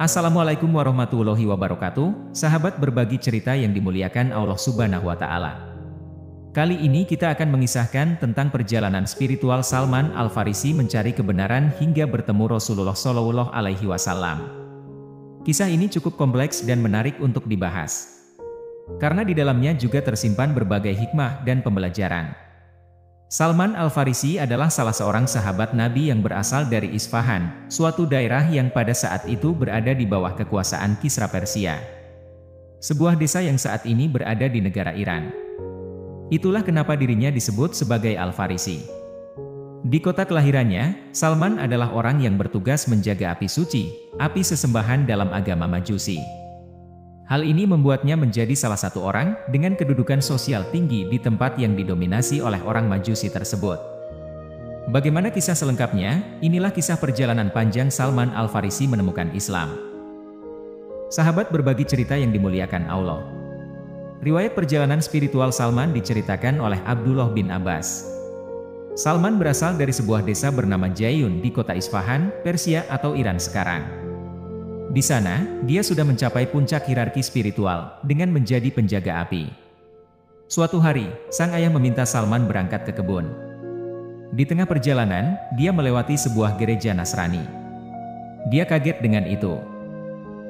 Assalamualaikum warahmatullahi wabarakatuh, sahabat berbagi cerita yang dimuliakan Allah Subhanahu wa Ta'ala. Kali ini kita akan mengisahkan tentang perjalanan spiritual Salman Al-Farisi mencari kebenaran hingga bertemu Rasulullah Shallallahu Alaihi Wasallam. Kisah ini cukup kompleks dan menarik untuk dibahas, karena di dalamnya juga tersimpan berbagai hikmah dan pembelajaran. Salman Al-Farisi adalah salah seorang sahabat Nabi yang berasal dari Isfahan, suatu daerah yang pada saat itu berada di bawah kekuasaan Kisra Persia. Sebuah desa yang saat ini berada di negara Iran. Itulah kenapa dirinya disebut sebagai Al-Farisi. Di kota kelahirannya, Salman adalah orang yang bertugas menjaga api suci, api sesembahan dalam agama Majusi. Hal ini membuatnya menjadi salah satu orang dengan kedudukan sosial tinggi di tempat yang didominasi oleh orang Majusi tersebut. Bagaimana kisah selengkapnya? Inilah kisah perjalanan panjang Salman Al-Farisi menemukan Islam. Sahabat berbagi cerita yang dimuliakan Allah. Riwayat perjalanan spiritual Salman diceritakan oleh Abdullah bin Abbas. Salman berasal dari sebuah desa bernama Jayun di kota Isfahan, Persia atau Iran sekarang. Di sana, dia sudah mencapai puncak hierarki spiritual dengan menjadi penjaga api. Suatu hari, sang ayah meminta Salman berangkat ke kebun. Di tengah perjalanan, dia melewati sebuah gereja Nasrani. Dia kaget dengan itu.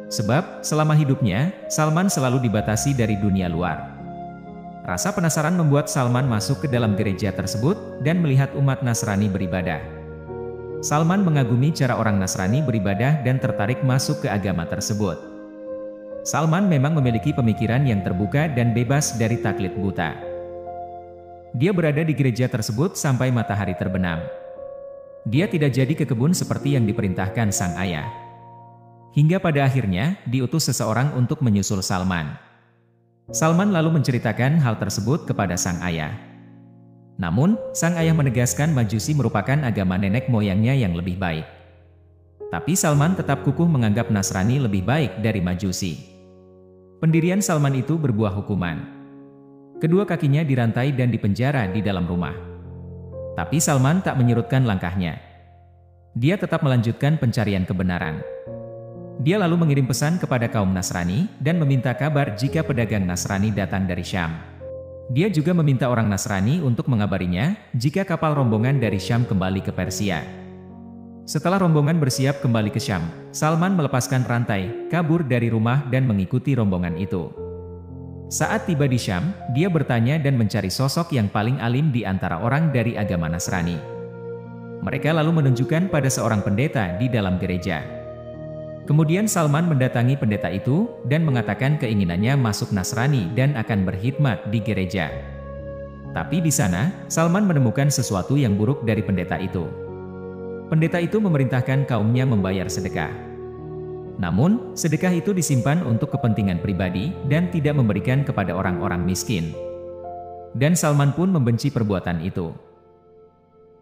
Sebab, selama hidupnya, Salman selalu dibatasi dari dunia luar. Rasa penasaran membuat Salman masuk ke dalam gereja tersebut dan melihat umat Nasrani beribadah. Salman mengagumi cara orang Nasrani beribadah dan tertarik masuk ke agama tersebut. Salman memang memiliki pemikiran yang terbuka dan bebas dari taklid buta. Dia berada di gereja tersebut sampai matahari terbenam. Dia tidak jadi ke kebun seperti yang diperintahkan sang ayah. Hingga pada akhirnya, diutus seseorang untuk menyusul Salman. Salman lalu menceritakan hal tersebut kepada sang ayah. Namun, sang ayah menegaskan Majusi merupakan agama nenek moyangnya yang lebih baik. Tapi Salman tetap kukuh menganggap Nasrani lebih baik dari Majusi. Pendirian Salman itu berbuah hukuman. Kedua kakinya dirantai dan dipenjara di dalam rumah. Tapi Salman tak menyurutkan langkahnya. Dia tetap melanjutkan pencarian kebenaran. Dia lalu mengirim pesan kepada kaum Nasrani dan meminta kabar jika pedagang Nasrani datang dari Syam. Dia juga meminta orang Nasrani untuk mengabarinya jika kapal rombongan dari Syam kembali ke Persia. Setelah rombongan bersiap kembali ke Syam, Salman melepaskan rantai, kabur dari rumah dan mengikuti rombongan itu. Saat tiba di Syam, dia bertanya dan mencari sosok yang paling alim di antara orang dari agama Nasrani. Mereka lalu menunjukkan pada seorang pendeta di dalam gereja. Kemudian Salman mendatangi pendeta itu dan mengatakan keinginannya masuk Nasrani dan akan berkhidmat di gereja. Tapi di sana, Salman menemukan sesuatu yang buruk dari pendeta itu. Pendeta itu memerintahkan kaumnya membayar sedekah. Namun, sedekah itu disimpan untuk kepentingan pribadi dan tidak memberikan kepada orang-orang miskin. Dan Salman pun membenci perbuatan itu.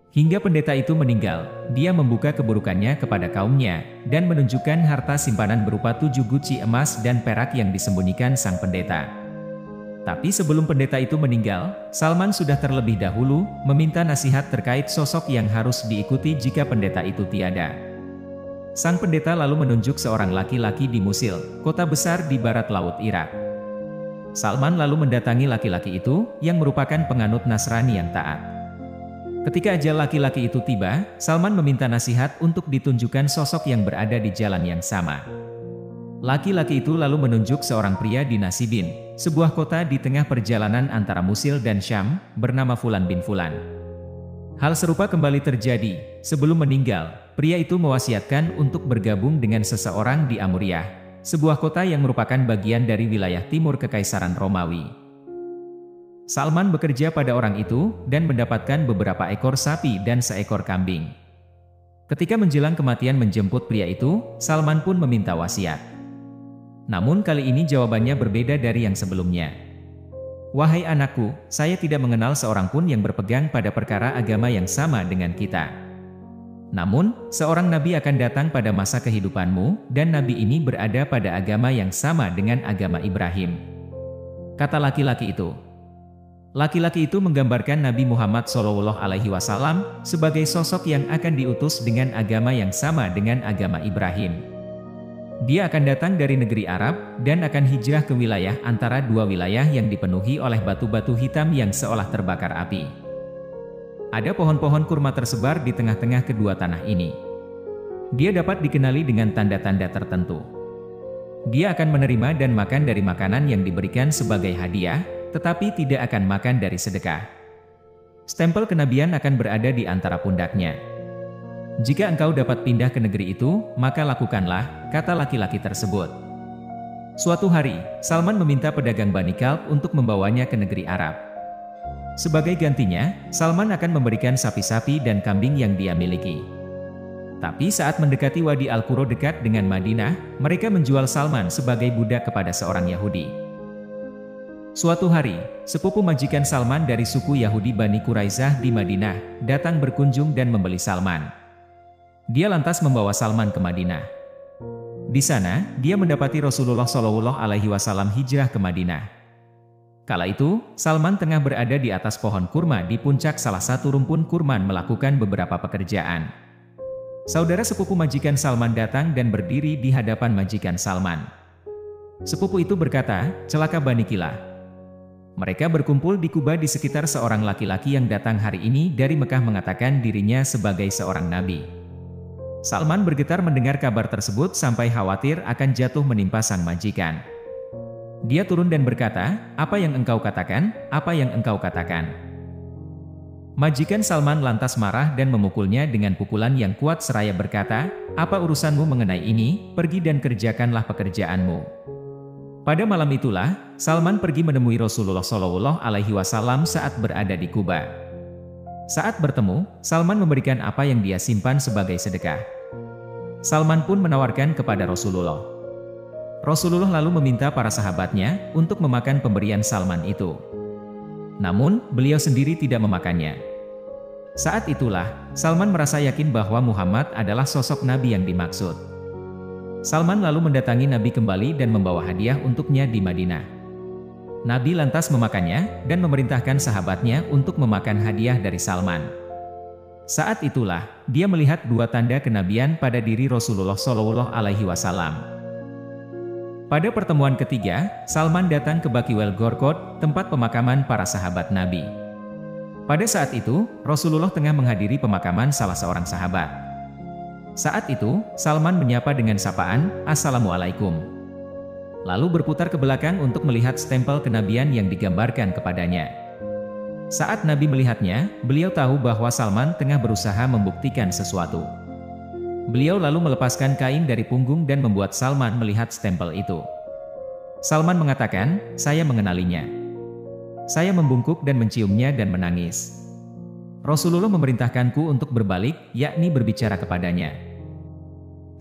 Hingga pendeta itu meninggal, dia membuka keburukannya kepada kaumnya, dan menunjukkan harta simpanan berupa 7 guci emas dan perak yang disembunyikan sang pendeta. Tapi sebelum pendeta itu meninggal, Salman sudah terlebih dahulu meminta nasihat terkait sosok yang harus diikuti jika pendeta itu tiada. Sang pendeta lalu menunjuk seorang laki-laki di Musil, kota besar di barat laut Irak. Salman lalu mendatangi laki-laki itu, yang merupakan penganut Nasrani yang taat. Ketika ajal laki-laki itu tiba, Salman meminta nasihat untuk ditunjukkan sosok yang berada di jalan yang sama. Laki-laki itu lalu menunjuk seorang pria di Nasibin, sebuah kota di tengah perjalanan antara Musil dan Syam, bernama Fulan bin Fulan. Hal serupa kembali terjadi. Sebelum meninggal, pria itu mewasiatkan untuk bergabung dengan seseorang di Amuriyah, sebuah kota yang merupakan bagian dari wilayah timur Kekaisaran Romawi. Salman bekerja pada orang itu dan mendapatkan beberapa ekor sapi dan seekor kambing. Ketika menjelang kematian menjemput pria itu, Salman pun meminta wasiat. Namun kali ini jawabannya berbeda dari yang sebelumnya. "Wahai anakku, saya tidak mengenal seorang pun yang berpegang pada perkara agama yang sama dengan kita. Namun, seorang nabi akan datang pada masa kehidupanmu, dan nabi ini berada pada agama yang sama dengan agama Ibrahim," kata laki-laki itu. Laki-laki itu menggambarkan Nabi Muhammad SAW sebagai sosok yang akan diutus dengan agama yang sama dengan agama Ibrahim. Dia akan datang dari negeri Arab, dan akan hijrah ke wilayah antara dua wilayah yang dipenuhi oleh batu-batu hitam yang seolah terbakar api. Ada pohon-pohon kurma tersebar di tengah-tengah kedua tanah ini. Dia dapat dikenali dengan tanda-tanda tertentu. Dia akan menerima dan makan dari makanan yang diberikan sebagai hadiah, tetapi tidak akan makan dari sedekah. Stempel kenabian akan berada di antara pundaknya. Jika engkau dapat pindah ke negeri itu, maka lakukanlah, kata laki-laki tersebut. Suatu hari, Salman meminta pedagang Bani Kalb untuk membawanya ke negeri Arab. Sebagai gantinya, Salman akan memberikan sapi-sapi dan kambing yang dia miliki. Tapi saat mendekati Wadi Al-Quro dekat dengan Madinah, mereka menjual Salman sebagai budak kepada seorang Yahudi. Suatu hari, sepupu majikan Salman dari suku Yahudi Bani Quraizah di Madinah, datang berkunjung dan membeli Salman. Dia lantas membawa Salman ke Madinah. Di sana, dia mendapati Rasulullah Shallallahu Alaihi Wasallam hijrah ke Madinah. Kala itu, Salman tengah berada di atas pohon kurma di puncak salah satu rumpun kurman melakukan beberapa pekerjaan. Saudara sepupu majikan Salman datang dan berdiri di hadapan majikan Salman. Sepupu itu berkata, "Celaka Bani Kilah." Mereka berkumpul di Kuba di sekitar seorang laki-laki yang datang hari ini dari Mekah mengatakan dirinya sebagai seorang nabi. Salman bergetar mendengar kabar tersebut sampai khawatir akan jatuh menimpa sang majikan. Dia turun dan berkata, "Apa yang engkau katakan? Apa yang engkau katakan?" Majikan Salman lantas marah dan memukulnya dengan pukulan yang kuat seraya berkata, "Apa urusanmu mengenai ini? Pergi dan kerjakanlah pekerjaanmu." Pada malam itulah, Salman pergi menemui Rasulullah Shallallahu Alaihi Wasallam saat berada di Kuba. Saat bertemu, Salman memberikan apa yang dia simpan sebagai sedekah. Salman pun menawarkan kepada Rasulullah. Rasulullah lalu meminta para sahabatnya untuk memakan pemberian Salman itu. Namun, beliau sendiri tidak memakannya. Saat itulah, Salman merasa yakin bahwa Muhammad adalah sosok Nabi yang dimaksud. Salman lalu mendatangi Nabi kembali dan membawa hadiah untuknya di Madinah. Nabi lantas memakannya dan memerintahkan sahabatnya untuk memakan hadiah dari Salman. Saat itulah, dia melihat dua tanda kenabian pada diri Rasulullah Shallallahu Alaihi Wasallam. Pada pertemuan ketiga, Salman datang ke Baqiwel Gorqod, tempat pemakaman para sahabat Nabi. Pada saat itu, Rasulullah tengah menghadiri pemakaman salah seorang sahabat. Saat itu, Salman menyapa dengan sapaan, "Assalamualaikum." Lalu berputar ke belakang untuk melihat stempel kenabian yang digambarkan kepadanya. Saat Nabi melihatnya, beliau tahu bahwa Salman tengah berusaha membuktikan sesuatu. Beliau lalu melepaskan kain dari punggung dan membuat Salman melihat stempel itu. Salman mengatakan, "Saya mengenalinya." Saya membungkuk dan menciumnya dan menangis. Rasulullah memerintahkanku untuk berbalik, yakni berbicara kepadanya.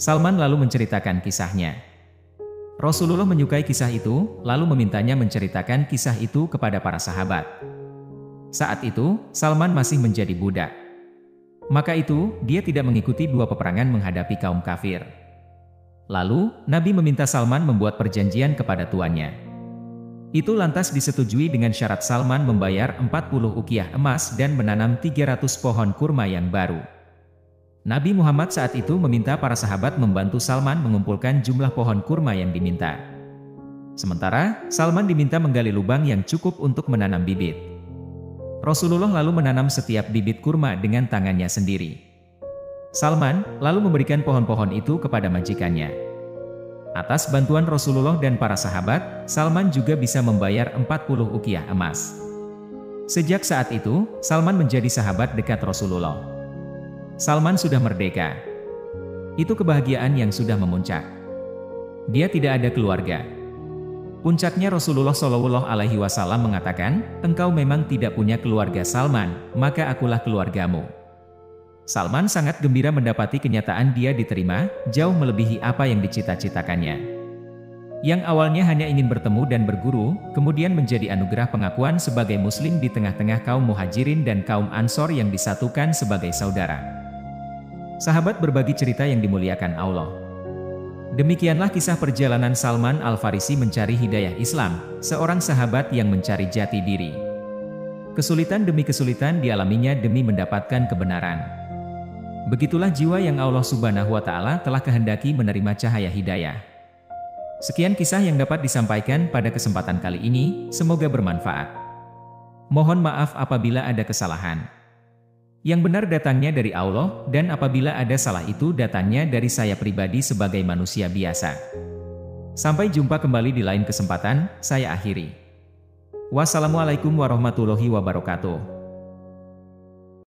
Salman lalu menceritakan kisahnya. Rasulullah menyukai kisah itu, lalu memintanya menceritakan kisah itu kepada para sahabat. Saat itu, Salman masih menjadi budak. Maka itu, dia tidak mengikuti dua peperangan menghadapi kaum kafir. Lalu, Nabi meminta Salman membuat perjanjian kepada tuannya. Itu lantas disetujui dengan syarat Salman membayar 40 uqiyah emas dan menanam 300 pohon kurma yang baru. Nabi Muhammad saat itu meminta para sahabat membantu Salman mengumpulkan jumlah pohon kurma yang diminta. Sementara, Salman diminta menggali lubang yang cukup untuk menanam bibit. Rasulullah lalu menanam setiap bibit kurma dengan tangannya sendiri. Salman lalu memberikan pohon-pohon itu kepada majikannya. Atas bantuan Rasulullah dan para sahabat, Salman juga bisa membayar 40 uqiyah emas. Sejak saat itu, Salman menjadi sahabat dekat Rasulullah. Salman sudah merdeka. Itu kebahagiaan yang sudah memuncak. Dia tidak ada keluarga. Puncaknya Rasulullah Shallallahu Alaihi Wasallam mengatakan, "Engkau memang tidak punya keluarga Salman, maka akulah keluargamu." Salman sangat gembira mendapati kenyataan dia diterima, jauh melebihi apa yang dicita-citakannya. Yang awalnya hanya ingin bertemu dan berguru, kemudian menjadi anugerah pengakuan sebagai muslim di tengah-tengah kaum muhajirin dan kaum ansor yang disatukan sebagai saudara. Sahabat berbagi cerita yang dimuliakan Allah. Demikianlah kisah perjalanan Salman Al-Farisi mencari hidayah Islam, seorang sahabat yang mencari jati diri. Kesulitan demi kesulitan dialaminya demi mendapatkan kebenaran. Begitulah jiwa yang Allah Subhanahu wa Ta'ala telah kehendaki menerima cahaya hidayah. Sekian kisah yang dapat disampaikan pada kesempatan kali ini, semoga bermanfaat. Mohon maaf apabila ada kesalahan. Yang benar datangnya dari Allah, dan apabila ada salah itu datangnya dari saya pribadi sebagai manusia biasa. Sampai jumpa kembali di lain kesempatan, saya akhiri. Wassalamualaikum warahmatullahi wabarakatuh.